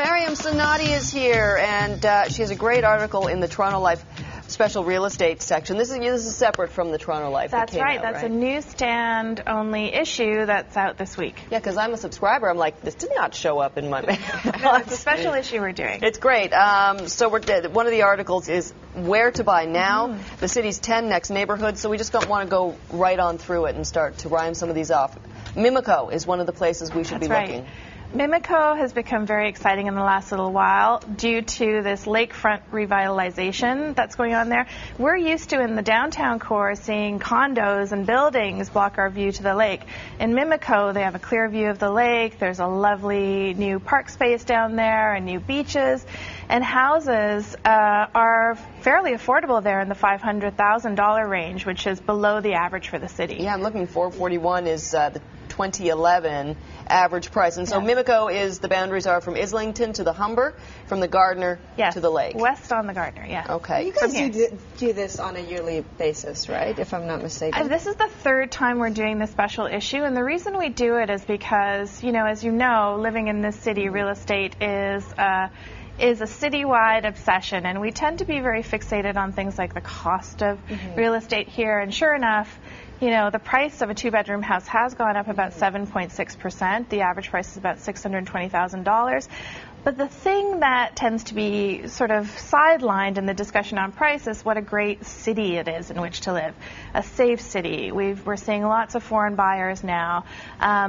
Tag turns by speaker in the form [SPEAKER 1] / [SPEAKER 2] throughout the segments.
[SPEAKER 1] Maryam Sanati is here, and she has a great article in the Toronto Life special real estate section. This is separate from the Toronto Life.
[SPEAKER 2] That's right.
[SPEAKER 1] Out,
[SPEAKER 2] that's
[SPEAKER 1] right?
[SPEAKER 2] a newsstand-only issue that's out this week.
[SPEAKER 1] Yeah, because I'm a subscriber. I'm like, this did not show up in my mail.
[SPEAKER 2] No, it's a special issue we're doing.
[SPEAKER 1] It's great. So one of the articles is where to buy now, the city's 10 next neighborhoods. So we just don't want to go right on through it and start to rhyme some of these off. Mimico is one of the places we should be looking.
[SPEAKER 2] Mimico has become very exciting in the last little while due to this lakefront revitalization that's going on there. We're used to, in the downtown core, seeing condos and buildings block our view to the lake. In Mimico, they have a clear view of the lake. There's a lovely new park space down there and new beaches. And houses are fairly affordable there in the $500,000 range, which is below the average for the city.
[SPEAKER 1] Yeah, I'm looking. $441 is the 2011 average price. And so Mimico is, the boundaries are from Islington to the Humber, from the Gardner to the lake.
[SPEAKER 2] West on the Gardner, yeah.
[SPEAKER 1] Okay.
[SPEAKER 3] You guys do this on a yearly basis, right, if I'm not mistaken?
[SPEAKER 2] This is the third time we're doing this special issue, and the reason we do it is because, as you know, living in this city, real estate is a citywide obsession, and we tend to be very fixated on things like the cost of real estate here. And sure enough, the price of a two-bedroom house has gone up about 7.6%. The average price is about $620,000. But the thing that tends to be sort of sidelined in the discussion on price is what a great city it is in which to live. A safe city. We're seeing lots of foreign buyers now.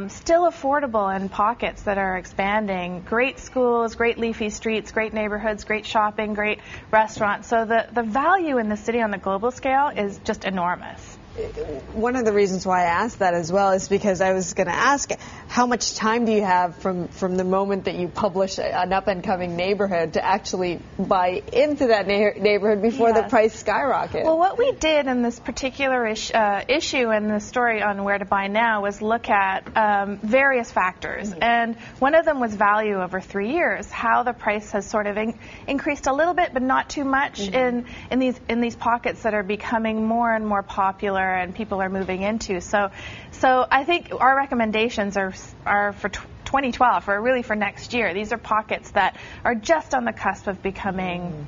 [SPEAKER 2] Still affordable in pockets that are expanding. Great schools, great leafy streets, great neighborhoods, great shopping, great restaurants. So the value in the city on the global scale is just enormous.
[SPEAKER 3] One of the reasons why I asked that as well is because I was going to ask, how much time do you have from the moment that you publish an up-and-coming neighborhood to actually buy into that neighborhood before the price skyrockets?
[SPEAKER 2] Well, what we did in this particular issue and the story on where to buy now was look at various factors. And one of them was value over 3 years, how the price has sort of increased a little bit, but not too much in these pockets that are becoming more and more popular and people are moving into. So I think our recommendations are for 2012, or really for next year. These are pockets that are just on the cusp of becoming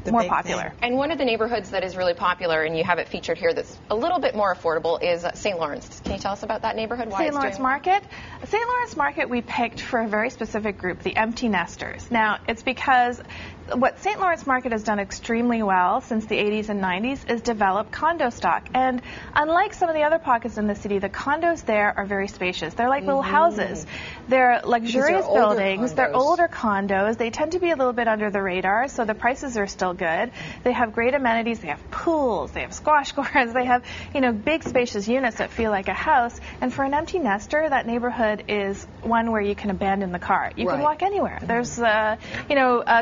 [SPEAKER 2] more popular.
[SPEAKER 4] And one of the neighborhoods that is really popular, and you have it featured here, that's a little bit more affordable, is St. Lawrence. Can you tell us about that neighborhood?
[SPEAKER 2] St. Lawrence Market? St. Lawrence Market we picked for a very specific group, the empty nesters. Now, it's because what St. Lawrence Market has done extremely well since the 80s and 90s is develop condo stock. And unlike some of the other pockets in the city, the condos there are very spacious. They're like little houses. They're luxurious buildings. They're older condos. They tend to be a little bit under the radar, so the prices are still good. They have great amenities. They have pools. They have squash courts. They have, big spacious units that feel like a house. And for an empty nester, that neighborhood is one where you can abandon the car. You can walk anywhere. There's, a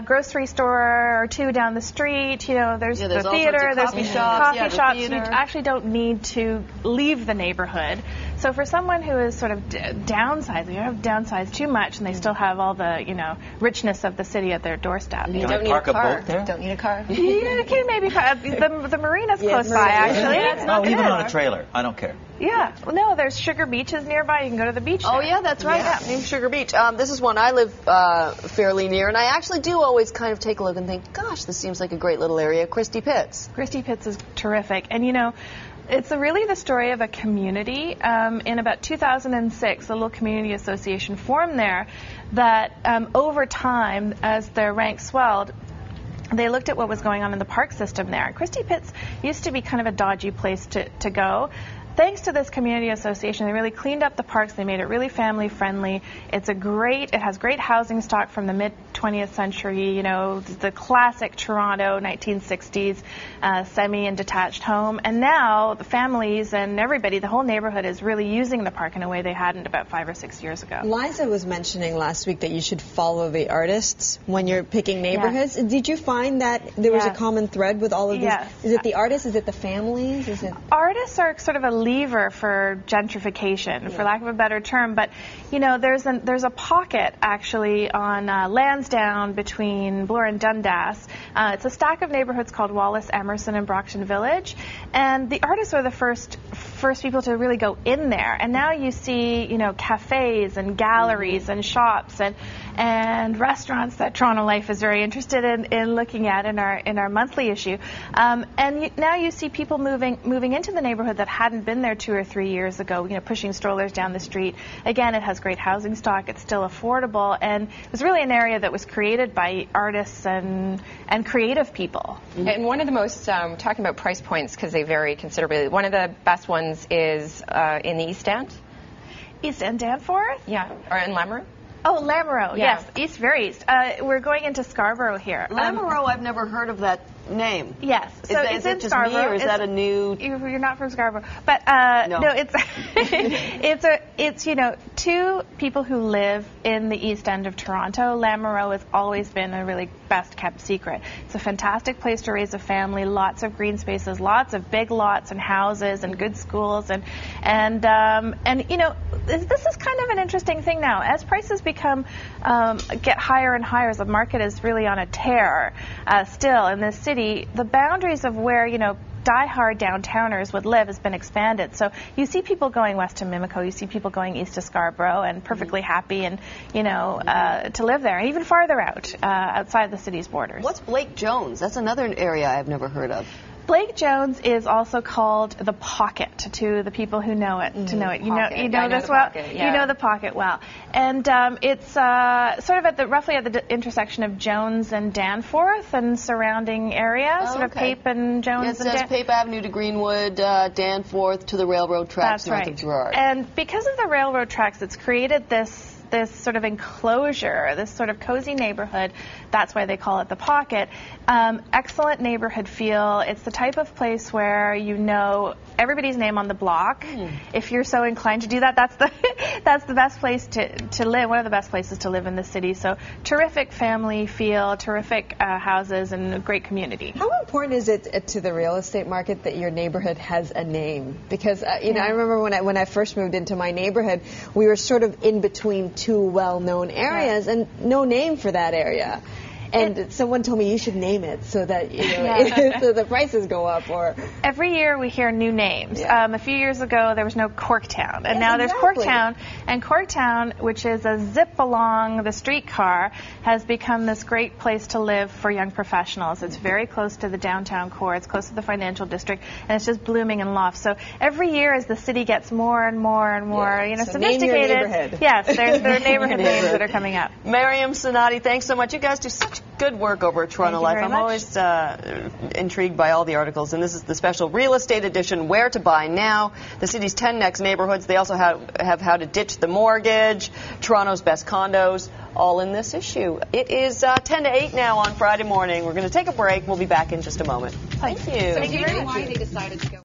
[SPEAKER 2] grocery store or two down the street. There's the theater. There's coffee shops. You actually don't need to leave the neighborhood. So for someone who is sort of downsizing, you don't have downsized too much, and they still have all the, richness of the city at their doorstep.
[SPEAKER 5] You don't need a car. Don't need a car.
[SPEAKER 2] You can maybe the marina's close by, actually. That's not
[SPEAKER 5] even on a trailer. I don't care.
[SPEAKER 2] Yeah. No, there's Sugar Beaches nearby. You can go to the beach there.
[SPEAKER 1] Oh, yeah, that's right. New Sugar Beach. This is one I live fairly near, and I actually do always kind of take a look and think, gosh, this seems like a great little area. Christie Pitts. Christie
[SPEAKER 2] Pitts is terrific. And, it's really the story of a community. In about 2006, a little community association formed there that over time, as their ranks swelled, they looked at what was going on in the park system there. Christie Pitts used to be kind of a dodgy place to go. Thanks to this community association, they really cleaned up the parks. They made it really family friendly. It has great housing stock from the mid-20th century, the classic Toronto 1960s semi and detached home. And now the families and everybody, the whole neighborhood is really using the park in a way they hadn't about 5 or 6 years ago.
[SPEAKER 3] Liza was mentioning last week that you should follow the artists when you're picking neighborhoods. Yes. Did you find that there was a common thread with all of these?
[SPEAKER 2] Yes.
[SPEAKER 3] Is it the artists? Is it the families?
[SPEAKER 2] Artists are sort of a lever for gentrification, for lack of a better term. But, there's a pocket, actually, on Lansdowne between Bloor and Dundas. It's a stack of neighborhoods called Wallace, Emerson, and Brockton Village. And the artists were the first first people to really go in there. And now you see, cafes and galleries and shops and restaurants that Toronto Life is very interested in looking at in our monthly issue. Now you see people moving into the neighborhood that hadn't been there 2 or 3 years ago, pushing strollers down the street. Again, it has great housing stock. It's still affordable. And it was really an area that was created by artists and creative people.
[SPEAKER 4] And one of the most, talking about price points because they vary considerably, one of the best ones is in the East End.
[SPEAKER 2] East End Danforth?
[SPEAKER 4] Yeah, or in Lamoureux.
[SPEAKER 2] Oh, Lamoureux,
[SPEAKER 4] Yeah.
[SPEAKER 2] yes, very east. We're going into Scarborough here.
[SPEAKER 1] Lamoureux, I've never heard of that name.
[SPEAKER 2] Yes, so
[SPEAKER 1] is
[SPEAKER 2] it's
[SPEAKER 1] it
[SPEAKER 2] in
[SPEAKER 1] just
[SPEAKER 2] Scarborough.
[SPEAKER 1] me, or is that a new?
[SPEAKER 2] You're not from Scarborough, but no, it's it's two people who live in the East End of Toronto. Lamoureux has always been a really best kept secret. It's a fantastic place to raise a family. Lots of green spaces, lots of big lots and houses and good schools and this is kind of an interesting thing now as prices get higher and higher, as the market is really on a tear still in this city. The boundaries of where die-hard downtowners would live has been expanded. So you see people going west to Mimico, you see people going east to Scarborough, and perfectly happy and to live there, and even farther out outside the city's borders.
[SPEAKER 1] What's Blake Jones? That's another area I've never heard of.
[SPEAKER 2] Blake Jones is also called the Pocket to the people who know it. You know this well.
[SPEAKER 4] Pocket, yeah.
[SPEAKER 2] You know the Pocket well, and it's sort of roughly at the intersection of Jones and Danforth and surrounding area, sort of Pape and Jones.
[SPEAKER 1] Yeah, it says Pape Avenue to Greenwood, Danforth to the railroad tracks.
[SPEAKER 2] That's right.
[SPEAKER 1] North of Gerrard.
[SPEAKER 2] And because of the railroad tracks, it's created this sort of enclosure, this sort of cozy neighborhood. That's why they call it the Pocket. Excellent neighborhood feel. It's the type of place where everybody's name on the block. If you're so inclined to do that, that's the best place to live. One of the best places to live in the city. So terrific family feel, terrific houses, and a great community.
[SPEAKER 3] How important is it to the real estate market that your neighborhood has a name? Because I remember when I first moved into my neighborhood, we were sort of in between two well-known areas and no name for that area. And someone told me you should name it so that so the prices go up. Or
[SPEAKER 2] every year we hear new names.
[SPEAKER 3] Yeah.
[SPEAKER 2] A few years ago there was no Corktown, and now there's
[SPEAKER 3] exactly.
[SPEAKER 2] Corktown. And Corktown, which is a zip along the streetcar, has become this great place to live for young professionals. It's very close to the downtown core. It's close to the financial district, and it's just blooming in loft. So every year, as the city gets more and more and more,
[SPEAKER 3] so
[SPEAKER 2] sophisticated.
[SPEAKER 3] Name your neighborhood.
[SPEAKER 2] Yes, there are neighborhood names that are coming up.
[SPEAKER 1] Maryam Sanati, thanks so much. You guys do such good work over at Toronto Life. I'm always intrigued by all the articles, and this is the special real estate edition, Where to Buy Now, the city's 10 next neighborhoods. They also have how to ditch the mortgage, Toronto's best condos, all in this issue. It is 10 to 8 now on Friday morning. We're going to take a break. We'll be back in just a moment. Thank you.
[SPEAKER 4] So do you know why they decided to go?